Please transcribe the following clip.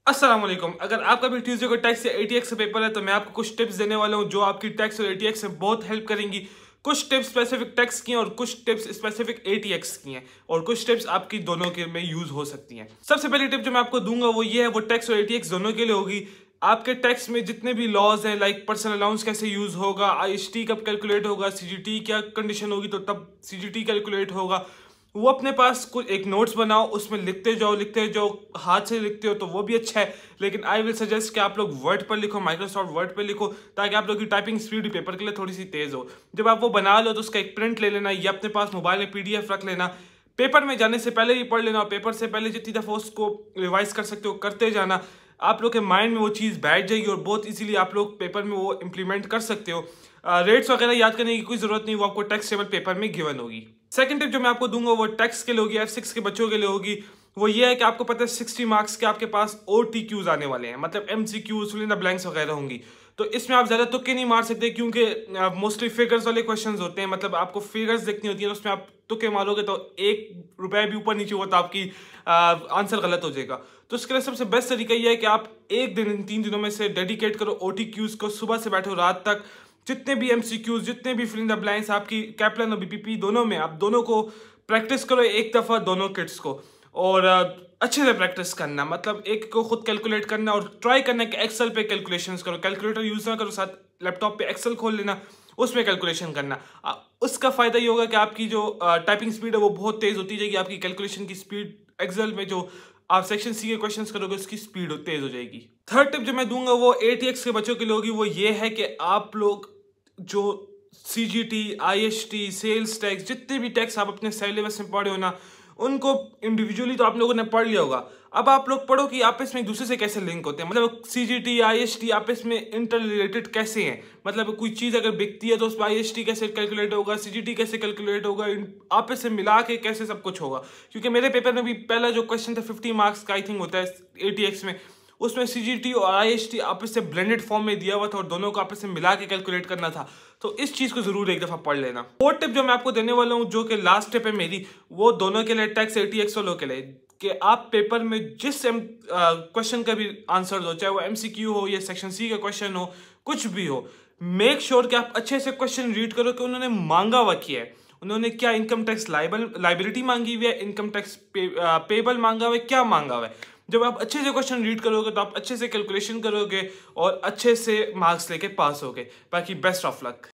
अस्सलाम वालेकुम। अगर आपका भी ट्यूसडे को टैक्स या एटीएक्स से पेपर है तो मैं आपको कुछ टिप्स देने वाला हूं जो आपकी टैक्स और एटीएक्स में बहुत हेल्प करेंगी। कुछ टिप्स स्पेसिफिक टैक्स की हैं और कुछ टिप्स स्पेसिफिक एटीएक्स की हैं और कुछ टिप्स आपकी दोनों के में यूज हो सकती हैं। सबसे पहली टिप जो मैं आपको दूंगा वो ये है, वो टैक्स और एटीएक्स दोनों के लिए होगी। आपके टैक्स में जितने भी लॉज हैं, लाइक पर्सनल अलाउंस कैसे यूज होगा, आईएसटी कब कैलकुलेट होगा, सीजीटी क्या कंडीशन होगी तो तब सीजीटी कैलकुलेट होगा, वो अपने पास कुछ एक नोट्स बनाओ, उसमें लिखते जाओ। हाथ से लिखते हो तो वो भी अच्छा है, लेकिन आई विल सजेस्ट कि आप लोग वर्ड पर लिखो, माइक्रोसॉफ्ट वर्ड पर लिखो, ताकि आप लोग की टाइपिंग स्पीड पेपर के लिए थोड़ी सी तेज हो। जब आप वो बना लो तो उसका एक प्रिंट ले लेना या अपने पास मोबाइल में पीडीएफ रख लेना। पेपर में जाने से पहले ही पढ़ लेना और पेपर से पहले जितनी दफ़ा उसको रिवाइज कर सकते हो करते जाना। आप लोग के माइंड में वो चीज़ बैठ जाएगी और बहुत इजीली आप लोग पेपर में वो इंप्लीमेंट कर सकते हो। रेट्स वगैरह याद करने की कोई जरूरत नहीं, वो आपको टैक्स टेबल पेपर में गिवन होगी। सेकंड टिप जो मैं आपको दूंगा वो टैक्स के लिए होगी, F6 के बच्चों के लिए होगी। वो ये है कि आपको पता है 60 मार्क्स के आपके पास OTQs आने वाले हैं, मतलब MCQs, fill in the blanks वगैरह होंगी। तो इसमें आप ज्यादा तुक्के नहीं मार सकते क्योंकि मोस्टली फिगर्स वाले क्वेश्चंस होते हैं, मतलब आपको फिगर्स देखनी होती है, तो उसमें आप तुक्के मारोगे तो ₹1 भी ऊपर नीचे हुआ तो आपकी आंसर गलत हो जाएगा। तो उसके लिए सबसे बेस्ट तरीका यह है कि आप एक दिन इन 3 दिनों में से डेडिकेट करो OTQs को, सुबह से बैठो रात तक। जितने भी MCQs, जितने भी फिल इन द ब्लैंक्स आपकी कैपलन और BPP दोनों में, आप दोनों को प्रैक्टिस करो एक दफ़ा दोनों किट्स को, और अच्छे से प्रैक्टिस करना, मतलब एक को खुद कैलकुलेट करना और ट्राई करना कि एक्सेल पे कैलकुलेशंस करो। कैलकुलेटर यूज़ ना करो, साथ लैपटॉप पे एक्सेल खोल लेना, उसमें कैलकुलेशन करना। उसका फ़ायदा ये होगा कि आपकी जो टाइपिंग स्पीड है वो बहुत तेज़ होती जाएगी, आपकी कैलकुलेशन की स्पीड एक्सेल में जो आप सेक्शन सी के क्वेश्चंस करोगे उसकी स्पीड तेज हो जाएगी। थर्ड टिप जो मैं दूंगा वो ATX के बच्चों के लिए होगी। वो ये है कि आप लोग जो CGT, IST, सेल्स टैक्स, जितने भी टैक्स आप अपने सिलेबस में पढ़े हो ना, उनको इंडिविजुअली तो आप लोगों ने पढ़ लिया होगा। अब आप लोग पढ़ो कि आपस में एक दूसरे से कैसे लिंक होते हैं, मतलब CGT, IST आपस में इंटर रिलेटेड कैसे हैं। मतलब कोई चीज़ अगर बिकती है तो उस पर IST कैसे कैलकुलेट होगा, CGT कैसे कैलकुलेट होगा, आपस से मिला के कैसे सब कुछ होगा। क्योंकि मेरे पेपर में भी पहला जो क्वेश्चन था 50 मार्क्स का आई थिंक होता है ATX में, उसमें CGT और IST आपस से ब्लेंडेड फॉर्म में दिया हुआ था और दोनों को आपस में मिला के कैलकुलेट करना था। तो इस चीज़ को जरूर एक दफ़ा पढ़ लेना। फोर्थ टिप जो मैं आपको देने वाला हूँ, जो कि लास्ट टिप है मेरी, वो दोनों के लिए, टैक्स ATX वालों के लिए, कि आप पेपर में जिस क्वेश्चन का भी आंसर हो, चाहे वो MCQ हो या सेक्शन सी का क्वेश्चन हो, कुछ भी हो, मेक श्योर कि आप अच्छे से क्वेश्चन रीड करो कि उन्होंने मांगा हुआ क्या है। उन्होंने क्या इनकम टैक्स लाइबिलिटी मांगी हुई है, इनकम टैक्स पेबल मांगा हुआ है, क्या मांगा हुआ है। जब आप अच्छे से क्वेश्चन रीड करोगे तो आप अच्छे से कैलकुलेशन करोगे और अच्छे से मार्क्स लेके पास होगे। बाकी बेस्ट ऑफ लक।